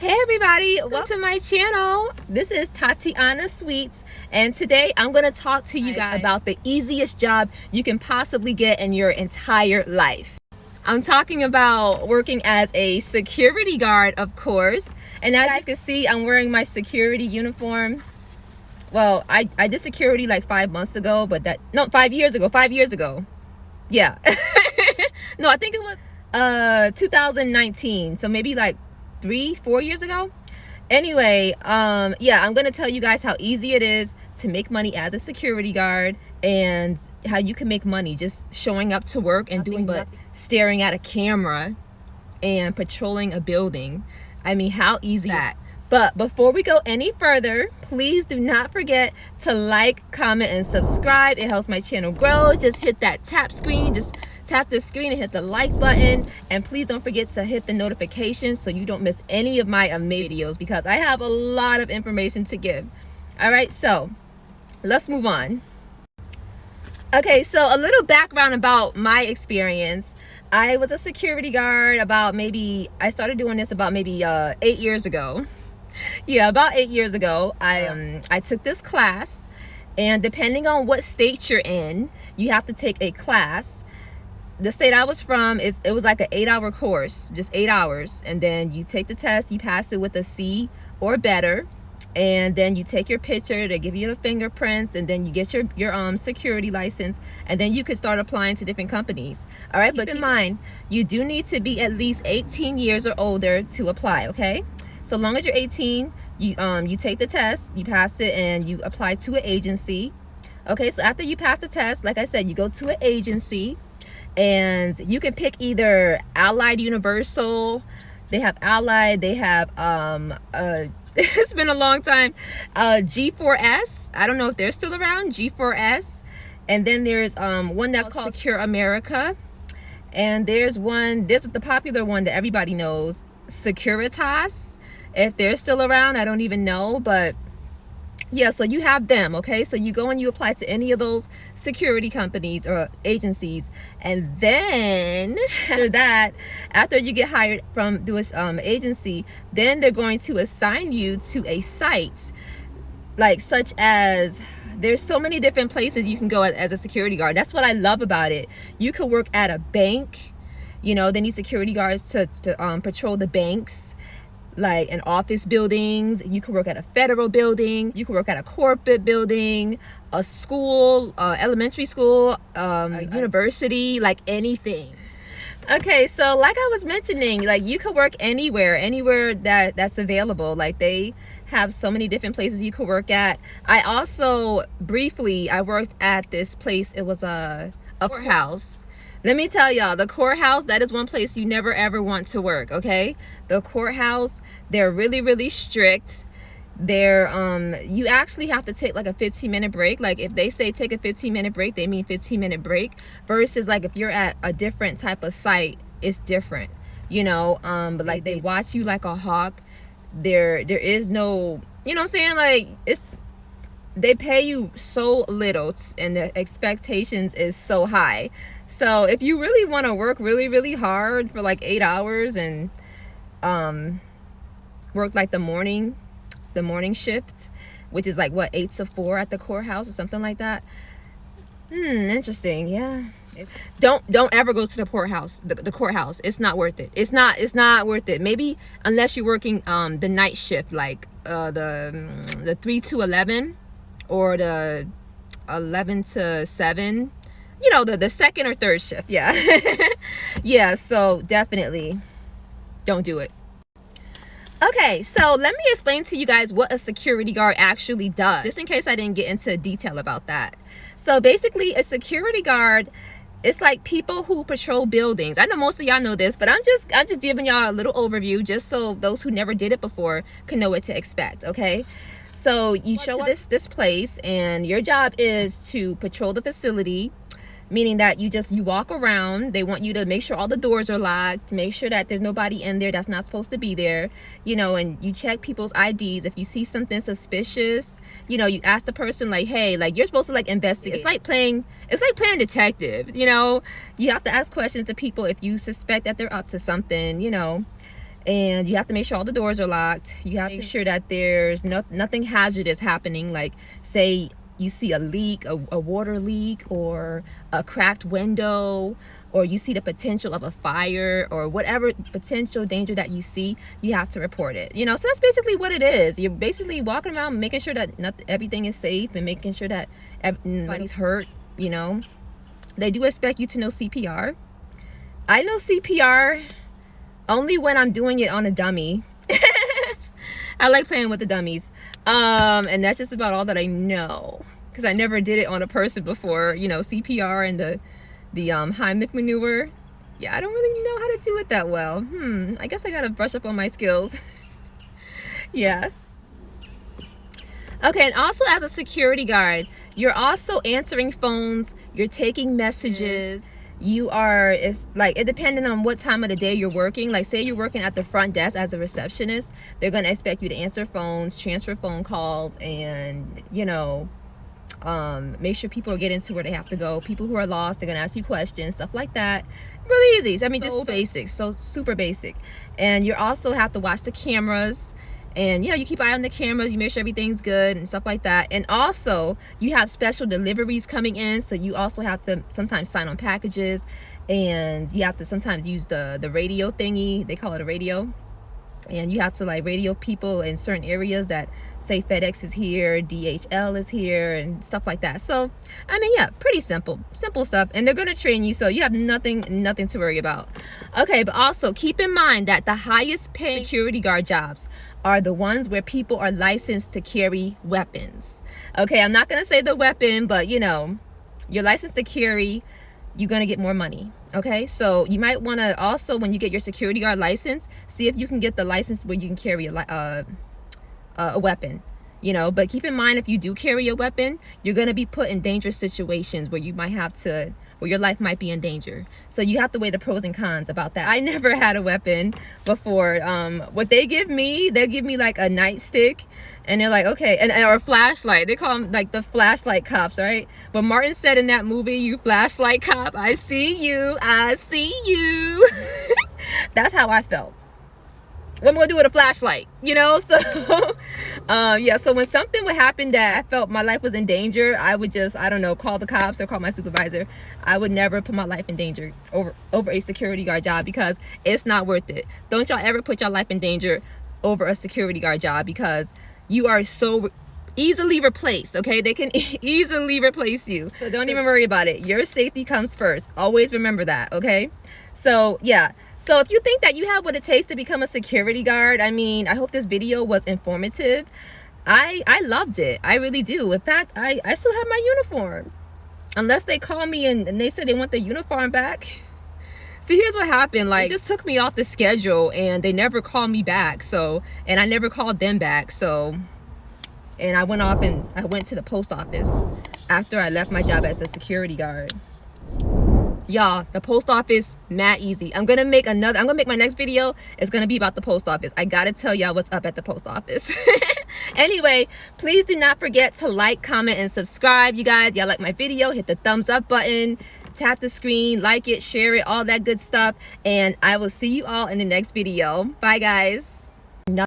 Hey everybody, welcome to my channel. This is Tatiana Sweets, and today I'm going to talk to you guys about the easiest job you can possibly get in your entire life. I'm talking about working as a security guard, of course. And as you can see, I'm wearing my security uniform. Well, I did security like 5 months ago, but 5 years ago. Yeah. No, I think it was 2019, so maybe like 3-4 years ago. Anyway, yeah, I'm gonna tell you guys how easy it is to make money as a security guard and how you can make money just showing up to work and doing but staring at a camera and patrolling a building. I mean, how easy is that? But before we go any further, please do not forget to like, comment, and subscribe. It helps my channel grow. Just hit that tap screen. Just tap the screen and hit the like button. And please don't forget to hit the notifications so you don't miss any of my amazing videos, because I have a lot of information to give. All right, so let's move on. Okay, so a little background about my experience. I was a security guard I started doing this about maybe 8 years ago. Yeah, about 8 years ago. I took this class, and depending on what state you're in, you have to take a class. The state I was from, it was like an 8-hour course, just 8 hours, and then you take the test, you pass it with a C or better, and then you take your picture, they give you the fingerprints, and then you get your security license, and then you can start applying to different companies. All right, but keep in mind, you do need to be at least 18 years or older to apply. Okay, so long as you're 18, you take the test, you pass it, and you apply to an agency. Okay, so after you pass the test, like I said, you go to an agency, and you can pick either Allied Universal. They have Allied, they have it's been a long time, G4S. I don't know if they're still around, G4S. And then there's one that's called Secure America, and there's the popular one that everybody knows, Securitas. If they're still around, I don't even know, but yeah, so you have them. Okay, so you go and you apply to any of those security companies or agencies, and then after you get hired from this agency, then they're going to assign you to a site, like such as, there's so many different places you can go as a security guard. That's what I love about it. You could work at a bank. You know, they need security guards to patrol the banks, like in office buildings. You can work at a federal building, you can work at a corporate building, a school, elementary school, a university, like anything. Okay, so like I was mentioning, like you could work anywhere that's available. Like they have so many different places you could work at. I also I worked at this place. It was a courthouse. Let me tell y'all, the courthouse, that is one place you never ever want to work. Okay, the courthouse, they're really strict. They're you actually have to take like a 15-minute break. Like if they say take a 15-minute break, they mean 15-minute break, versus like if you're at a different type of site, it's different, you know. But like they watch you like a hawk. There is no, you know what I'm saying, like they pay you so little, and the expectations is so high. So if you really want to work really hard for like 8 hours and work like the morning shift, which is like what, 8 to 4 at the courthouse or something like that. Interesting. Yeah, don't ever go to the courthouse. The courthouse, it's not worth it. It's not worth it. Maybe unless you're working the night shift, like the 3 to 11 or the 11 to 7, you know, the second or third shift. Yeah. Yeah, so definitely don't do it. Okay, so let me explain to you guys what a security guard actually does, just in case I didn't get into detail about that. So basically, a security guard, it's like people who patrol buildings. I know most of y'all know this, but I'm just giving y'all a little overview, just so those who never did it before can know what to expect. Okay, so you show up to this place, and your job is to patrol the facility, meaning that you walk around. They want you to make sure all the doors are locked, make sure that there's nobody in there that's not supposed to be there, you know, and you check people's IDs. If you see something suspicious, you know, you ask the person, like, hey, like, you're supposed to like investigate. It's like playing detective, you know. You have to ask questions to people if you suspect that they're up to something, you know. and you have to make sure all the doors are locked. You have to make sure that there's nothing hazardous happening, like say you see a leak, a water leak, or a cracked window, or you see the potential of a fire, or whatever potential danger that you see, you have to report it. You know, so that's basically what it is. You're basically walking around making sure that everything is safe and making sure that nobody's hurt. You know, they do expect you to know CPR. I know CPR only when I'm doing it on a dummy. I like playing with the dummies. And that's just about all that I know, because I never did it on a person before. You know, CPR and the Heimlich maneuver. Yeah, I don't really know how to do it that well. I guess I gotta brush up on my skills. Yeah. Okay, and also as a security guard, you're also answering phones, you're taking messages. You are, it's like, it depending on what time of the day you're working. Like say you're working at the front desk as a receptionist, they're going to expect you to answer phones, transfer phone calls, and you know, make sure people are getting to where they have to go. People who are lost, they're going to ask you questions, stuff like that. Really easy. I mean, just basic, so super basic. And you also have to watch the cameras. And you know, you keep an eye on the cameras, you make sure everything's good and stuff like that. And also you have special deliveries coming in, so you also have to sometimes sign on packages, and you have to sometimes use the radio thingy, they call it a radio, and you have to like radio people in certain areas that say FedEx is here, DHL is here, and stuff like that. So I mean, yeah, pretty simple stuff, and they're going to train you, so you have nothing to worry about. Okay, but also keep in mind that the highest paying security guard jobs are the ones where people are licensed to carry weapons. Okay, I'm not gonna say the weapon, but you know, you're licensed to carry, you're gonna get more money. Okay, so you might want to also, when you get your security guard license, see if you can get the license where you can carry a weapon. You know, but keep in mind, if you do carry a weapon, you're gonna be put in dangerous situations where you might have to, where your life might be in danger. So you have to weigh the pros and cons about that. I never had a weapon before. What they give me like a nightstick, and they're like, okay, or a flashlight. They call them like the flashlight cops, right? But Martin said in that movie, "You flashlight cop, I see you, I see you." That's how I felt. What am I gonna do with a flashlight, you know? So yeah, so when something would happen that I felt my life was in danger, I would just, I don't know, call the cops or call my supervisor. I would never put my life in danger over a security guard job, because it's not worth it. Don't y'all ever put your life in danger over a security guard job, because you are so easily replaced. Okay, they can easily replace you, so don't even worry about it. Your safety comes first. Always remember that. Okay, so yeah. So if you think that you have what it takes to become a security guard, I mean, I hope this video was informative. I loved it. I really do. In fact, I still have my uniform. Unless they call me and they said they want the uniform back. See, here's what happened. Like, it just took me off the schedule, and they never called me back. So, and I never called them back. So, and I went off and I went to the post office after I left my job as a security guard. Y'all, the post office, mad easy. I'm gonna make my next video. It's gonna be about the post office. I gotta tell y'all what's up at the post office. Anyway, please do not forget to like, comment, and subscribe. You guys, y'all like my video, hit the thumbs up button, tap the screen, like it, share it, all that good stuff. And I will see you all in the next video. Bye, guys.